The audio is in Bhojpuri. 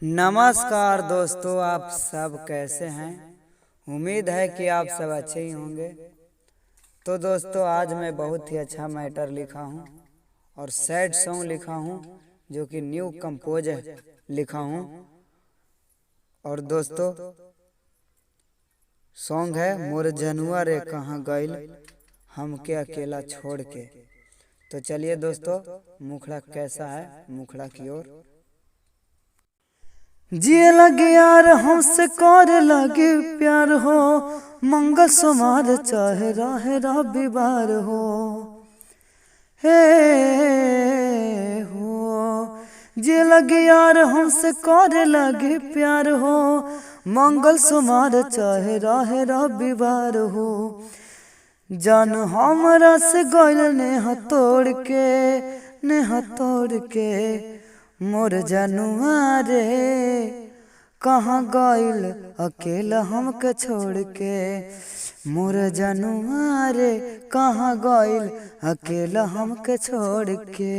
नमस्कार दोस्तों, आप सब कैसे हैं। उम्मीद है कि आप सब अच्छे ही होंगे। तो दोस्तों, आज मैं बहुत ही अच्छा मैटर लिखा हूँ और सैड सॉन्ग लिखा हूँ जो कि न्यू कंपोज लिखा हूँ। और दोस्तों, सॉन्ग है मोर जनुआ रे कहाँ गइल हमके अकेला छोड़ के। तो चलिए दोस्तों, मुखड़ा कैसा है, मुखड़ा की ओर। जिए लगे यार हमसे कर लगे प्यार हो, मंगल सोमार चाहे राहे रविवार हो। हे हो जिए लगे यार हमसे कर लगे प्यार हो, मंगल सोमार चाहे राहे रविवार हो। जान हमरा से गइल नेहा तोड़ के मोर जनुआ रे कहाँ गइल अकेला हमके छोड़ के। मोर जनुआ रे कहाँ गइल अकेला हमके छोड़ के।